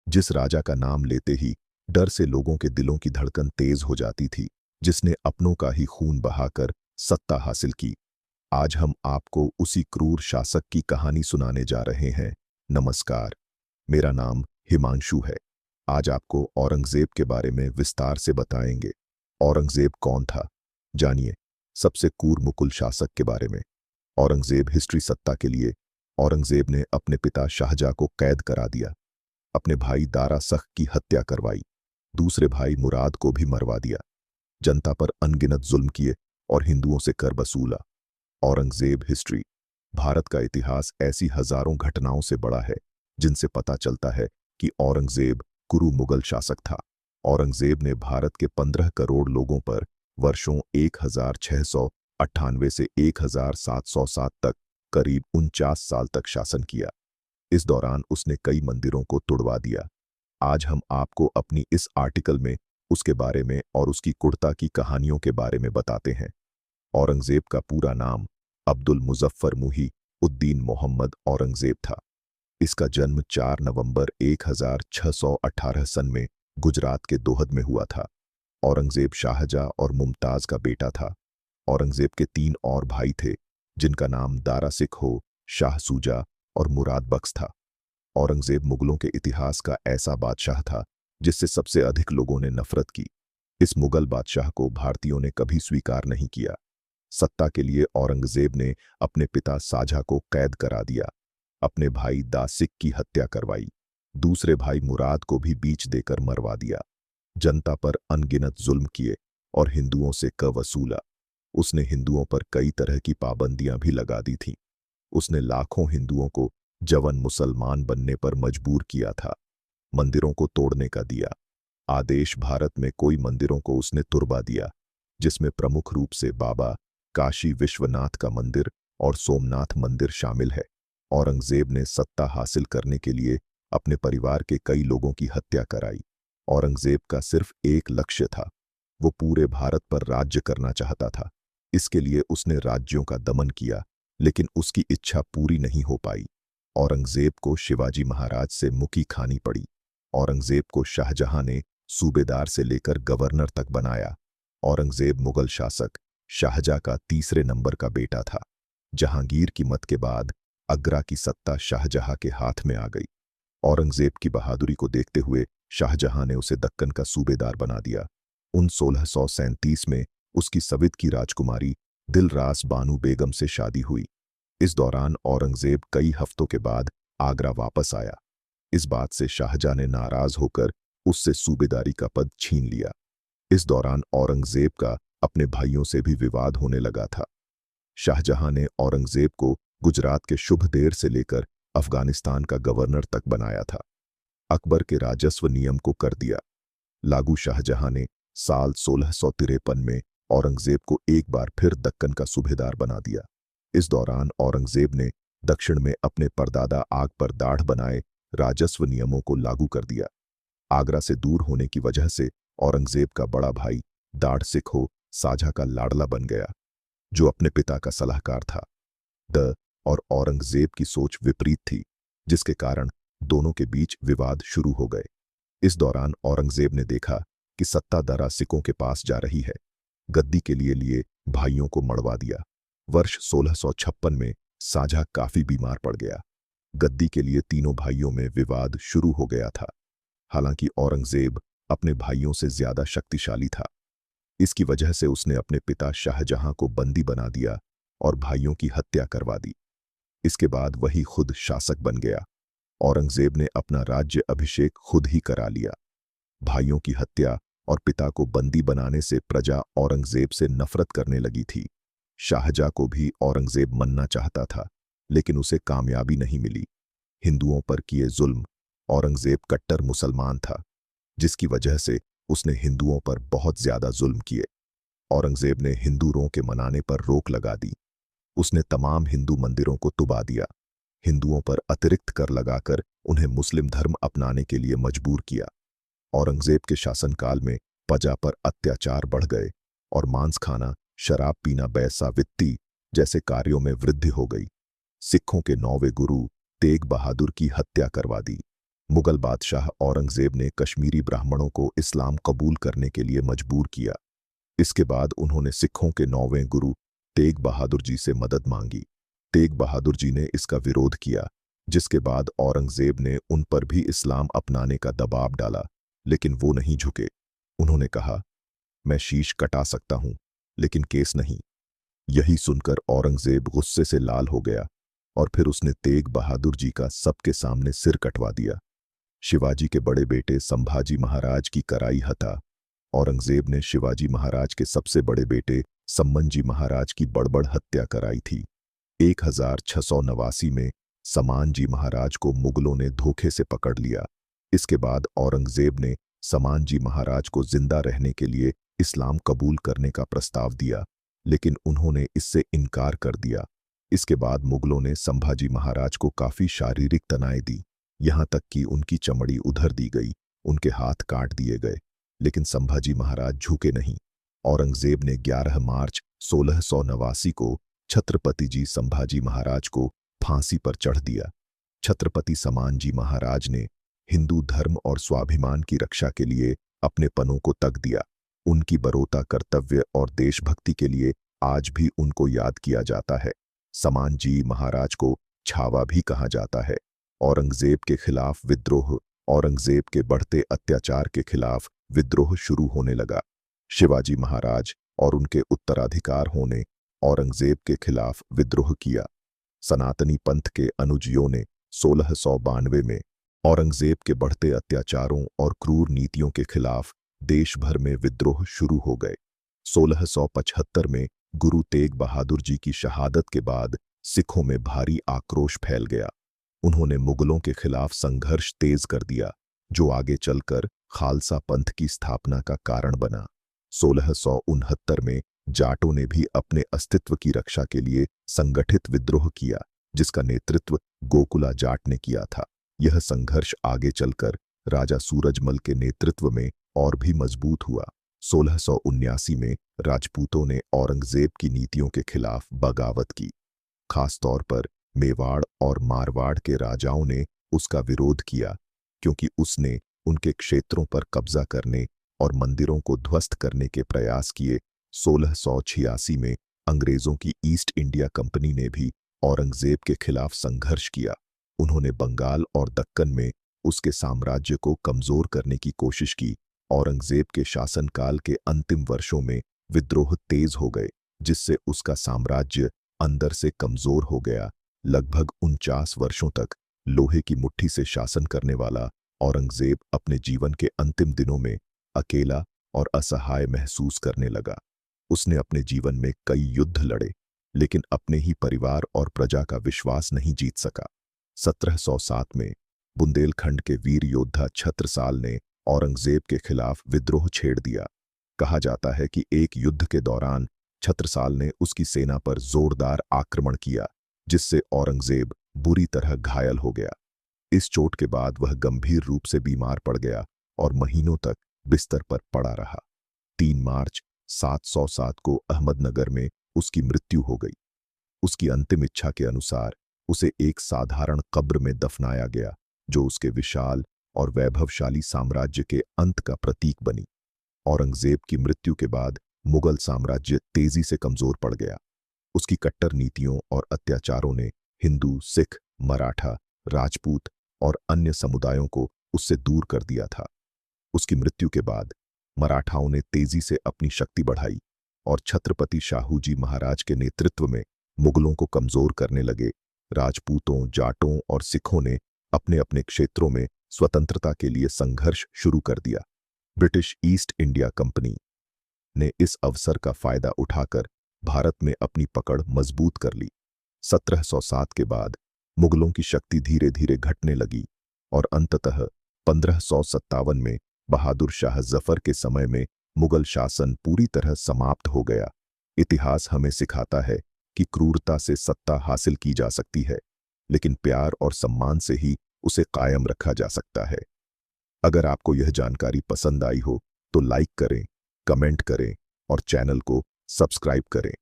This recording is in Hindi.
जिस राजा का नाम लेते ही डर से लोगों के दिलों की धड़कन तेज हो जाती थी, जिसने अपनों का ही खून बहाकर सत्ता हासिल की। आज हम आपको उसी क्रूर शासक की कहानी सुनाने जा रहे हैं। नमस्कार, मेरा नाम हिमांशु है। आज आपको औरंगजेब के बारे में विस्तार से बताएंगे। औरंगजेब कौन था, जानिए। सबसे क्रूर मुकुल शासक के बारे में। औरंगजेब हिस्ट्री सत्ता के लिए। औरंगजेब ने अपने पिता शाहजहां को कैद करा दिया, अपने भाई दारा सख की हत्या करवाई, दूसरे भाई मुराद को भी मरवा दिया, जनता पर अनगिनत जुल्म किए और हिंदुओं से कर वसूला। औरंगजेब हिस्ट्री। भारत का इतिहास ऐसी हजारों घटनाओं से बड़ा है जिनसे पता चलता है कि औरंगजेब कुरु मुगल शासक था। औरंगजेब ने भारत के 15 करोड़ लोगों पर वर्षों 1698 से 1707 तक करीब 49 साल तक शासन किया। इस दौरान उसने कई मंदिरों को तुड़वा दिया। आज हम आपको अपनी इस आर्टिकल में उसके बारे में और उसकी कुर्ता की कहानियों के बारे में बताते हैं। औरंगजेब का पूरा नाम अब्दुल मुजफ्फर मुही उद्दीन मोहम्मद औरंगजेब था। इसका जन्म 4 नवंबर 1618 सन में गुजरात के दोहद में हुआ था। औरंगजेब शाहजहां और मुमताज का बेटा था। औरंगजेब के 3 और भाई थे, जिनका नाम दारा सिखो, शाह सूजा और मुराद बख्श था। औरंगजेब मुगलों के इतिहास का ऐसा बादशाह था जिससे सबसे अधिक लोगों ने नफरत की। इस मुगल बादशाह को भारतीयों ने कभी स्वीकार नहीं किया। सत्ता के लिए औरंगजेब ने अपने पिता शाहजहां को कैद करा दिया, अपने भाई दासिक की हत्या करवाई, दूसरे भाई मुराद को भी बीच देकर मरवा दिया, जनता पर अनगिनत जुल्म किए और हिंदुओं से कर वसूला। उसने हिंदुओं पर कई तरह की पाबंदियां भी लगा दी थीं। उसने लाखों हिंदुओं को जवन मुसलमान बनने पर मजबूर किया था। मंदिरों को तोड़ने का दिया आदेश। भारत में कोई मंदिरों को उसने तुड़वा दिया, जिसमें प्रमुख रूप से बाबा काशी विश्वनाथ का मंदिर और सोमनाथ मंदिर शामिल है। औरंगजेब ने सत्ता हासिल करने के लिए अपने परिवार के कई लोगों की हत्या कराई। औरंगजेब का सिर्फ एक लक्ष्य था, वो पूरे भारत पर राज्य करना चाहता था। इसके लिए उसने राज्यों का दमन किया, लेकिन उसकी इच्छा पूरी नहीं हो पाई। औरंगजेब को शिवाजी महाराज से मुकी खानी पड़ी। औरंगजेब को शाहजहां ने सूबेदार से लेकर गवर्नर तक बनाया। औरंगजेब मुगल शासक शाहजहां का तीसरे नंबर का बेटा था। जहांगीर की मौत के बाद आगरा की सत्ता शाहजहां के हाथ में आ गई। औरंगजेब की बहादुरी को देखते हुए शाहजहां ने उसे दक्कन का सूबेदार बना दिया। 1637 में उसकी सवित की राजकुमारी दिलरास बानू बेगम से शादी हुई। इस दौरान औरंगजेब कई हफ्तों के बाद आगरा वापस आया। इस बात से शाहजहां ने नाराज होकर उससे सूबेदारी का पद छीन लिया। इस दौरान औरंगजेब का अपने भाइयों से भी विवाद होने लगा था। शाहजहां ने औरंगजेब को गुजरात के शुभदेर से लेकर अफगानिस्तान का गवर्नर तक बनाया था। अकबर के राजस्व नियम को कर दिया लागू। शाहजहां ने साल 1653 में औरंगजेब को एक बार फिर दक्कन का सूबेदार बना दिया। इस दौरान औरंगजेब ने दक्षिण में अपने परदादा आग पर दाढ़ बनाए राजस्व नियमों को लागू कर दिया। आगरा से दूर होने की वजह से औरंगजेब का बड़ा भाई दाढ़ सिखो शाहजहां का लाडला बन गया, जो अपने पिता का सलाहकार था। द और औरंगजेब की सोच विपरीत थी, जिसके कारण दोनों के बीच विवाद शुरू हो गए। इस दौरान औरंगजेब ने देखा कि सत्ता दारा सिखों के पास जा रही है। गद्दी के लिए भाइयों को मरवा दिया। वर्ष 1656 में शाहजहां काफी बीमार पड़ गया। गद्दी के लिए तीनों भाइयों में विवाद शुरू हो गया था। हालांकि औरंगजेब अपने भाइयों से ज्यादा शक्तिशाली था। इसकी वजह से उसने अपने पिता शाहजहां को बंदी बना दिया और भाइयों की हत्या करवा दी। इसके बाद वही खुद शासक बन गया। औरंगजेब ने अपना राज्य अभिषेक खुद ही करा लिया। भाइयों की हत्या और पिता को बंदी बनाने से प्रजा औरंगजेब से नफरत करने लगी थी। शाहजहां को भी औरंगजेब मनना चाहता था, लेकिन उसे कामयाबी नहीं मिली। हिंदुओं पर किए जुल्म। औरंगजेब कट्टर मुसलमान था, जिसकी वजह से उसने हिंदुओं पर बहुत ज्यादा जुल्म किए। औरंगजेब ने हिंदू रों के मनाने पर रोक लगा दी। उसने तमाम हिंदू मंदिरों को तुबा दिया। हिंदुओं पर अतिरिक्त कर लगाकर उन्हें मुस्लिम धर्म अपनाने के लिए मजबूर किया। औरंगजेब के शासनकाल में प्रजा पर अत्याचार बढ़ गए और मांस खाना, शराब पीना, बेसावित्ती जैसे कार्यों में वृद्धि हो गई। सिखों के 9वें गुरु तेग बहादुर की हत्या करवा दी। मुगल बादशाह औरंगजेब ने कश्मीरी ब्राह्मणों को इस्लाम कबूल करने के लिए मजबूर किया। इसके बाद उन्होंने सिखों के 9वें गुरु तेग बहादुर जी से मदद मांगी। तेग बहादुर जी ने इसका विरोध किया, जिसके बाद औरंगजेब ने उन पर भी इस्लाम अपनाने का दबाव डाला, लेकिन वो नहीं झुके। उन्होंने कहा, मैं शीश कटा सकता हूं, लेकिन केस नहीं। यही सुनकर औरंगजेब गुस्से से लाल हो गया और फिर उसने तेग बहादुर जी का सबके सामने सिर कटवा दिया। शिवाजी के बड़े बेटे संभाजी महाराज की कराई हत्या। औरंगजेब ने शिवाजी महाराज के सबसे बड़े बेटे सम्मनजी महाराज की बड़बड़ हत्या कराई थी। 1689 में समानजी महाराज को मुगलों ने धोखे से पकड़ लिया। इसके बाद औरंगजेब ने समानजी महाराज को जिंदा रहने के लिए इस्लाम कबूल करने का प्रस्ताव दिया, लेकिन उन्होंने इससे इनकार कर दिया। इसके बाद मुगलों ने संभाजी महाराज को काफी शारीरिक तनाएं दी, यहां तक कि उनकी चमड़ी उधर दी गई, उनके हाथ काट दिए गए, लेकिन संभाजी महाराज झुके नहीं। औरंगजेब ने 11 मार्च 1689 को छत्रपति जी संभाजी महाराज को फांसी पर चढ़ दिया। छत्रपति समानजी महाराज ने हिंदू धर्म और स्वाभिमान की रक्षा के लिए अपने पनों को तग दिया। उनकी बरोता कर्तव्य और देशभक्ति के लिए आज भी उनको याद किया जाता है। समानजी महाराज को छावा भी कहा जाता है। औरंगजेब के खिलाफ विद्रोह। औरंगजेब के बढ़ते अत्याचार के खिलाफ विद्रोह शुरू होने लगा। शिवाजी महाराज और उनके उत्तराधिकार ने औरंगजेब के खिलाफ विद्रोह किया। सनातनी पंथ के अनुयायियों ने 1692 में औरंगजेब के बढ़ते अत्याचारों और क्रूर नीतियों के खिलाफ देश भर में विद्रोह शुरू हो गए। 1675 में गुरु तेग बहादुर जी की शहादत के बाद सिखों में भारी आक्रोश फैल गया। उन्होंने मुगलों के खिलाफ संघर्ष तेज कर दिया, जो आगे चलकर खालसा पंथ की स्थापना का कारण बना। 1669 में जाटों ने भी अपने अस्तित्व की रक्षा के लिए संगठित विद्रोह किया, जिसका नेतृत्व गोकुला जाट ने किया था। यह संघर्ष आगे चलकर राजा सूरजमल के नेतृत्व में और भी मजबूत हुआ। 1679 में राजपूतों ने औरंगजेब की नीतियों के खिलाफ बगावत की। खासतौर पर मेवाड़ और मारवाड़ के राजाओं ने उसका विरोध किया, क्योंकि उसने उनके क्षेत्रों पर कब्जा करने और मंदिरों को ध्वस्त करने के प्रयास किए। 1686 में अंग्रेजों की ईस्ट इंडिया कंपनी ने भी औरंगजेब के खिलाफ संघर्ष किया। उन्होंने बंगाल और दक्कन में उसके साम्राज्य को कमजोर करने की कोशिश की। औरंगजेब के शासनकाल के अंतिम वर्षों में विद्रोह तेज हो गए, जिससे उसका साम्राज्य अंदर से कमजोर हो गया। लगभग 49 वर्षों तक लोहे की मुट्ठी से शासन करने वाला औरंगजेब अपने जीवन के अंतिम दिनों में अकेला और असहाय महसूस करने लगा। उसने अपने जीवन में कई युद्ध लड़े, लेकिन अपने ही परिवार और प्रजा का विश्वास नहीं जीत सका। 1707 में बुंदेलखंड के वीर योद्धा छत्रसाल ने औरंगजेब के खिलाफ विद्रोह छेड़ दिया। कहा जाता है कि एक युद्ध के दौरान छत्रसाल ने उसकी सेना पर जोरदार आक्रमण किया, जिससे औरंगजेब बुरी तरह घायल हो गया। इस चोट के बाद वह गंभीर रूप से बीमार पड़ गया और महीनों तक बिस्तर पर पड़ा रहा। 3 मार्च 707 को अहमदनगर में उसकी मृत्यु हो गई। उसकी अंतिम इच्छा के अनुसार उसे एक साधारण कब्र में दफनाया गया, जो उसके विशाल और वैभवशाली साम्राज्य के अंत का प्रतीक बनी। औरंगजेब की मृत्यु के बाद मुगल साम्राज्य तेजी से कमजोर पड़ गया। उसकी कट्टर नीतियों और अत्याचारों ने हिंदू, सिख, मराठा, राजपूत और अन्य समुदायों को उससे दूर कर दिया था। उसकी मृत्यु के बाद मराठाओं ने तेजी से अपनी शक्ति बढ़ाई और छत्रपति शाहू जी महाराज के नेतृत्व में मुगलों को कमजोर करने लगे। राजपूतों, जाटों और सिखों ने अपने अपने क्षेत्रों में स्वतंत्रता के लिए संघर्ष शुरू कर दिया। ब्रिटिश ईस्ट इंडिया कंपनी ने इस अवसर का फायदा उठाकर भारत में अपनी पकड़ मजबूत कर ली। 1707 के बाद मुगलों की शक्ति धीरे धीरे घटने लगी और अंततः 1557 में बहादुर शाह जफर के समय में मुगल शासन पूरी तरह समाप्त हो गया। इतिहास हमें सिखाता है कि क्रूरता से सत्ता हासिल की जा सकती है, लेकिन प्यार और सम्मान से ही उसे कायम रखा जा सकता है। अगर आपको यह जानकारी पसंद आई हो तो लाइक करें, कमेंट करें और चैनल को सब्सक्राइब करें।